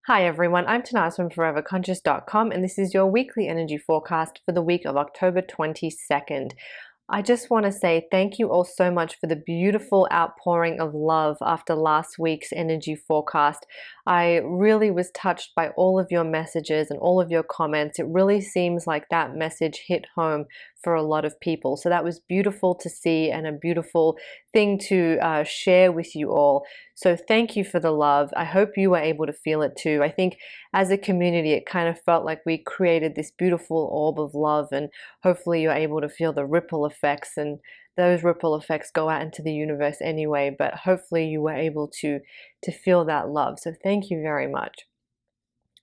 Hi everyone, I'm Tanaaz from foreverconscious.com and this is your weekly energy forecast for the week of October 22nd. I just want to say thank you all so much for the beautiful outpouring of love after last week's energy forecast. I really was touched by all of your messages and all of your comments. It really seems like that message hit home for a lot of people. So that was beautiful to see and a beautiful thing to share with you all. So thank you for the love. I hope you were able to feel it too. I think as a community, it kind of felt like we created this beautiful orb of love, and hopefully you're able to feel the ripple effects, and those ripple effects go out into the universe anyway, but hopefully you were able to feel that love. So thank you very much.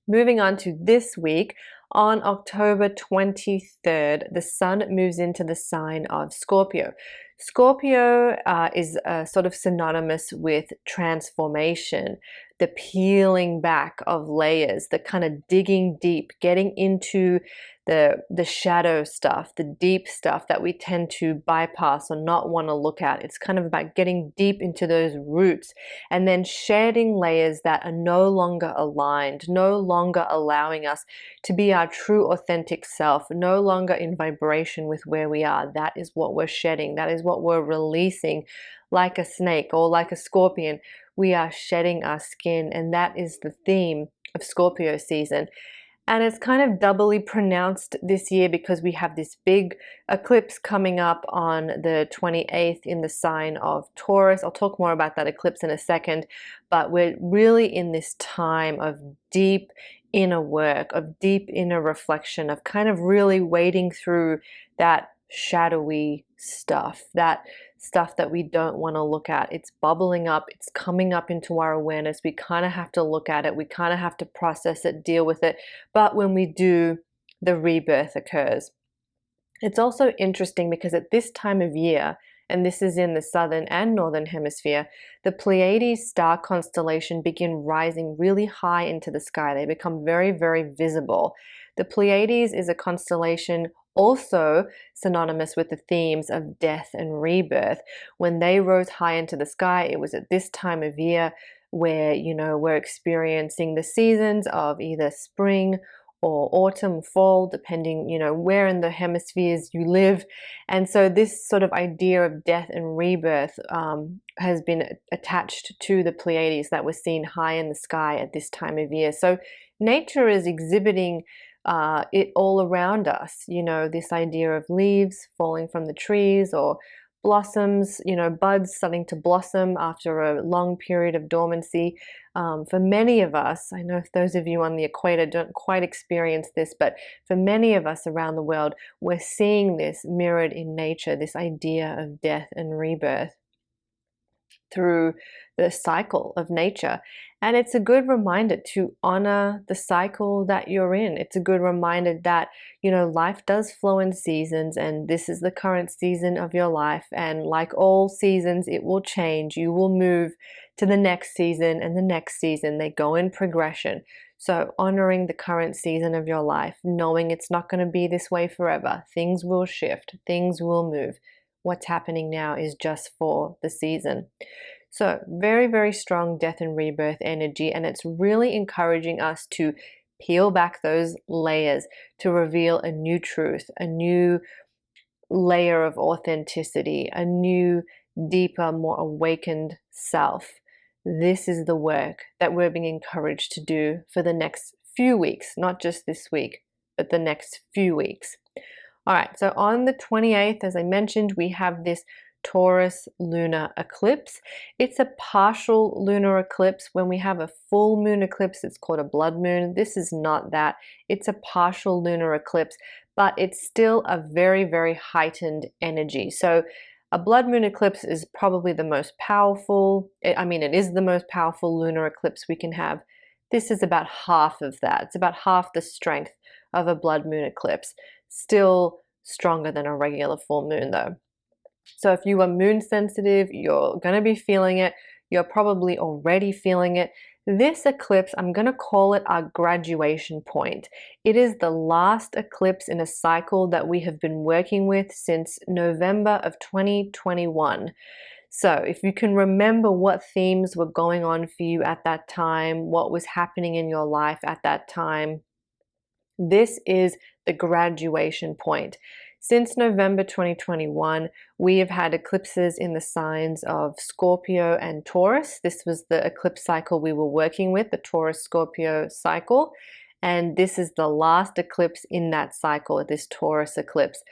Moving on to this week, on October 23rd, the sun moves into the sign of Scorpio. Scorpio is sort of synonymous with transformation, the peeling back of layers, the kind of digging deep, getting into the shadow stuff, the deep stuff that we tend to bypass or not want to look at. It's kind of about getting deep into those roots and then shedding layers that are no longer aligned, no longer allowing us to be our true authentic self, no longer in vibration with where we are. That is what we're shedding. That is what we're releasing. Like a snake or like a scorpion, we are shedding our skin, and that is the theme of Scorpio season. And it's kind of doubly pronounced this year because we have this big eclipse coming up on the 28th in the sign of Taurus. I'll talk more about that eclipse in a second, but we're really in this time of deep inner work, of deep inner reflection, of kind of really wading through that shadowy stuff, that stuff that we don't want to look at. It's bubbling up, it's coming up into our awareness. We kind of have to look at it, we kind of have to process it, deal with it. But when we do, the rebirth occurs. It's also interesting because at this time of year, and this is in the southern and northern hemisphere, the Pleiades star constellation begin rising really high into the sky. They become very, very visible. The Pleiades is a constellation also synonymous with the themes of death and rebirth. When they rose high into the sky, it was at this time of year where, we're experiencing the seasons of either spring or autumn, fall, depending, where in the hemispheres you live. And so this sort of idea of death and rebirth has been attached to the Pleiades that were seen high in the sky at this time of year. So nature is exhibiting it all around us, this idea of leaves falling from the trees, or blossoms, buds starting to blossom after a long period of dormancy. For many of us, I know if those of you on the equator don't quite experience this, but for many of us around the world, we're seeing this mirrored in nature, this idea of death and rebirth through the cycle of nature. And it's a good reminder to honor the cycle that you're in. It's a good reminder that, life does flow in seasons, and this is the current season of your life. And like all seasons, it will change. You will move to the next season and the next season. They go in progression. So honoring the current season of your life, knowing it's not going to be this way forever. Things will shift. Things will move. What's happening now is just for the season. So very, very strong death and rebirth energy, and it's really encouraging us to peel back those layers to reveal a new truth, a new layer of authenticity, a new, deeper, more awakened self. This is the work that we're being encouraged to do for the next few weeks, not just this week, but the next few weeks. All right, so on the 28th, as I mentioned, we have this Taurus lunar eclipse. It's a partial lunar eclipse. When we have a full moon eclipse, it's called a blood moon. This is not that. It's a partial lunar eclipse, but it's still a very, very heightened energy. So a blood moon eclipse is probably the most powerful. It is the most powerful lunar eclipse we can have. This is about half of that. It's about half the strength of a blood moon eclipse. Still stronger than a regular full moon though. So if you are moon sensitive, you're going to be feeling it. You're probably already feeling it. This eclipse, I'm going to call it our graduation point. It is the last eclipse in a cycle that we have been working with since November of 2021. So if you can remember what themes were going on for you at that time, what was happening in your life at that time, this is the graduation point. Since November 2021, we have had eclipses in the signs of Scorpio and Taurus. This was the eclipse cycle we were working with, the Taurus-Scorpio cycle. And this is the last eclipse in that cycle, this Taurus eclipse.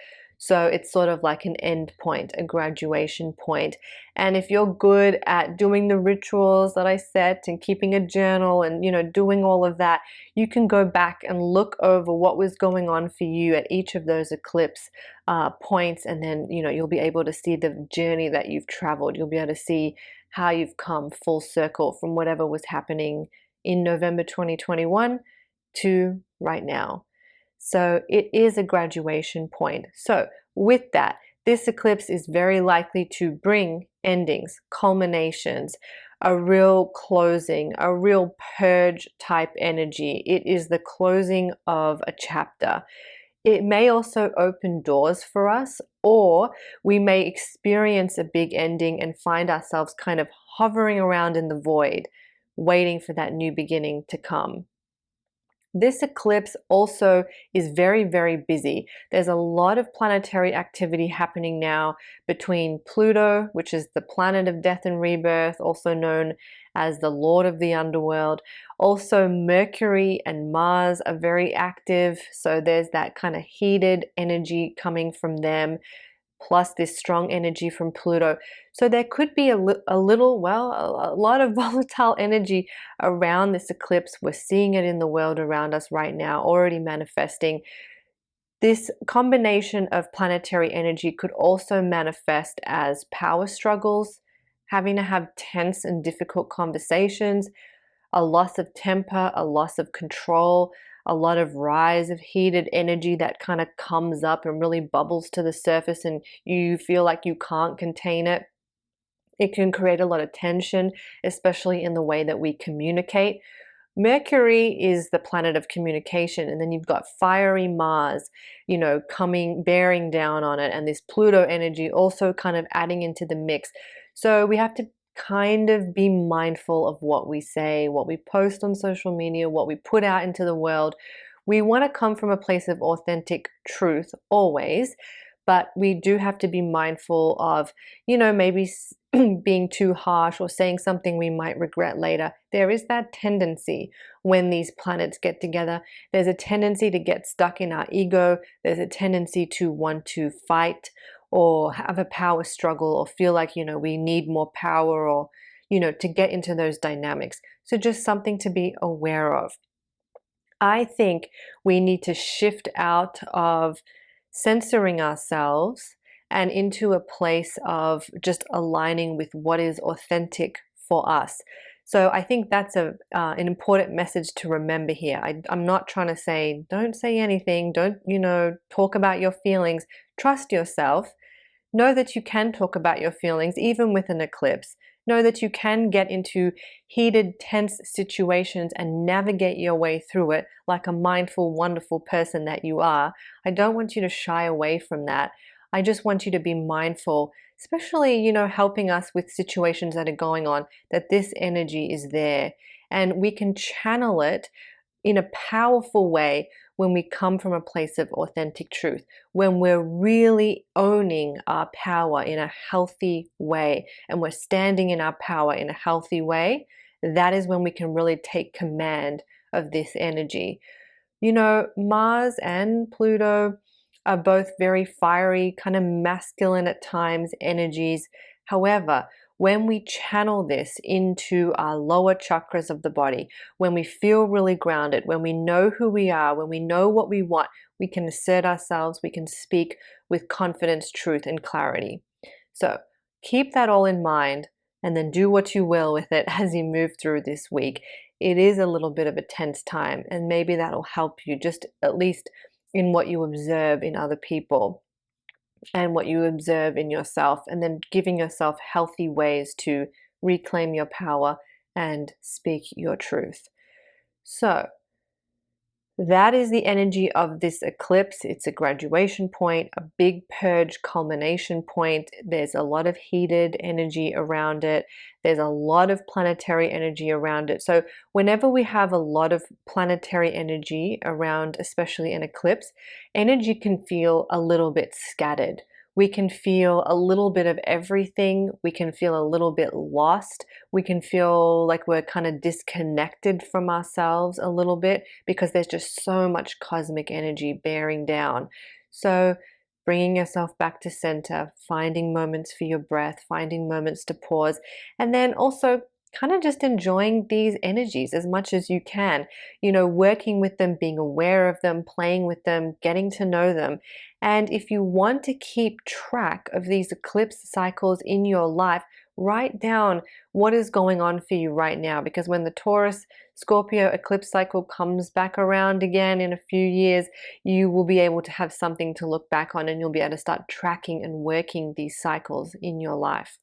So it's sort of like an end point, a graduation point. And if you're good at doing the rituals that I set and keeping a journal and, doing all of that, you can go back and look over what was going on for you at each of those eclipse points. And then, you'll be able to see the journey that you've traveled. You'll be able to see how you've come full circle from whatever was happening in November 2021 to right now. So it is a graduation point. So with that, this eclipse is very likely to bring endings, culminations, a real closing, a real purge type energy. It is the closing of a chapter. It may also open doors for us, or we may experience a big ending and find ourselves kind of hovering around in the void, waiting for that new beginning to come. This eclipse also is very, very busy. There's a lot of planetary activity happening now between Pluto, which is the planet of death and rebirth, also known as the Lord of the Underworld. Also, Mercury and Mars are very active, so there's that kind of heated energy coming from them, plus this strong energy from Pluto. So there could be a lot of volatile energy around this eclipse. We're seeing it in the world around us right now, already manifesting. This combination of planetary energy could also manifest as power struggles, having to have tense and difficult conversations, a loss of temper, a loss of control, a lot of rise of heated energy that kind of comes up and really bubbles to the surface and you feel like you can't contain it. It can create a lot of tension, especially in the way that we communicate. Mercury is the planet of communication, and then you've got fiery Mars, bearing down on it, and this Pluto energy also kind of adding into the mix. So we have to kind of be mindful of what we say, what we post on social media, what we put out into the world. We want to come from a place of authentic truth always, but we do have to be mindful of, maybe being too harsh or saying something we might regret later. There is that tendency when these planets get together. There's a tendency to get stuck in our ego. There's a tendency to want to fight or have a power struggle or feel like, we need more power or, to get into those dynamics. So just something to be aware of. I think we need to shift out of censoring ourselves and into a place of just aligning with what is authentic for us. So I think that's an important message to remember here. I'm not trying to say, don't say anything, don't, talk about your feelings. Trust yourself. Know that you can talk about your feelings even with an eclipse. Know that you can get into heated, tense situations and navigate your way through it like a mindful, wonderful person that you are. I don't want you to shy away from that. I just want you to be mindful, especially, helping us with situations that are going on, that this energy is there and we can channel it in a powerful way when we come from a place of authentic truth, when we're really owning our power in a healthy way and we're standing in our power in a healthy way. That is when we can really take command of this energy. Mars and Pluto are both very fiery, kind of masculine at times energies. However, when we channel this into our lower chakras of the body, when we feel really grounded, when we know who we are, when we know what we want, we can assert ourselves, we can speak with confidence, truth, and clarity. So keep that all in mind and then do what you will with it as you move through this week. It is a little bit of a tense time, and maybe that'll help you just at least in what you observe in other people and what you observe in yourself, and then giving yourself healthy ways to reclaim your power and speak your truth. So that is the energy of this eclipse. It's a graduation point, a big purge culmination point. There's a lot of heated energy around it. There's a lot of planetary energy around it. So whenever we have a lot of planetary energy around, especially an eclipse, energy can feel a little bit scattered. We can feel a little bit of everything. We can feel a little bit lost. We can feel like we're kind of disconnected from ourselves a little bit because there's just so much cosmic energy bearing down. So bringing yourself back to center, finding moments for your breath, finding moments to pause, and then also kind of just enjoying these energies as much as you can, working with them, being aware of them, playing with them, getting to know them. And if you want to keep track of these eclipse cycles in your life, write down what is going on for you right now, because when the Taurus Scorpio eclipse cycle comes back around again in a few years, you will be able to have something to look back on, and you'll be able to start tracking and working these cycles in your life.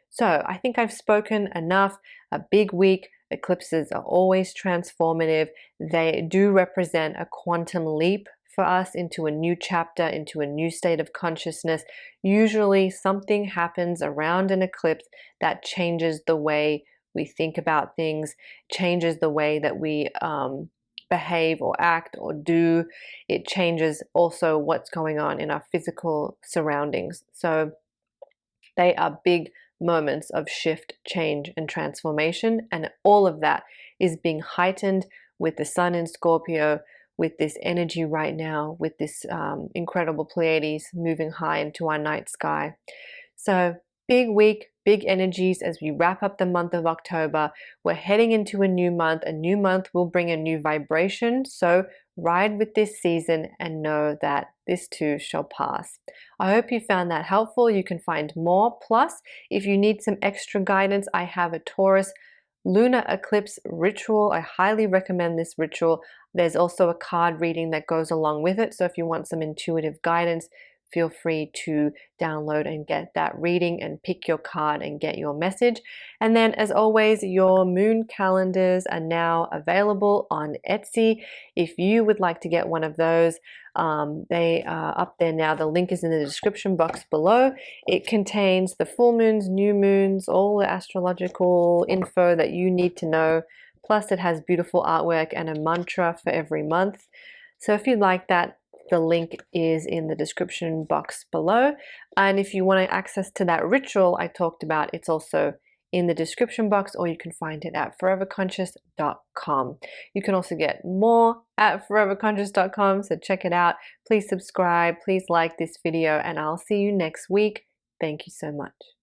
So I think I've spoken enough. A big week. Eclipses are always transformative. They do represent a quantum leap for us into a new chapter, into a new state of consciousness. Usually something happens around an eclipse that changes the way we think about things, changes the way that we behave or act or do. It changes also what's going on in our physical surroundings. So they are big moments of shift, change, and transformation. And all of that is being heightened with the sun in Scorpio, with this energy right now, with this incredible Pleiades moving high into our night sky. So big week, big energies as we wrap up the month of October. We're heading into a new month. A new month will bring a new vibration. So ride with this season and know that this too shall pass. I hope you found that helpful. You can find more. Plus, if you need some extra guidance, I have a Taurus Lunar Eclipse ritual. I highly recommend this ritual. There's also a card reading that goes along with it. So if you want some intuitive guidance, feel free to download and get that reading and pick your card and get your message. And then, as always, your moon calendars are now available on Etsy. If you would like to get one of those, they are up there now. The link is in the description box below. It contains the full moons, new moons, all the astrological info that you need to know. Plus, it has beautiful artwork and a mantra for every month. So if you'd like that, the link is in the description box below. And if you want access to that ritual I talked about, it's also in the description box, or you can find it at foreverconscious.com. You can also get more at foreverconscious.com, so check it out. Please subscribe, please like this video, and I'll see you next week. Thank you so much.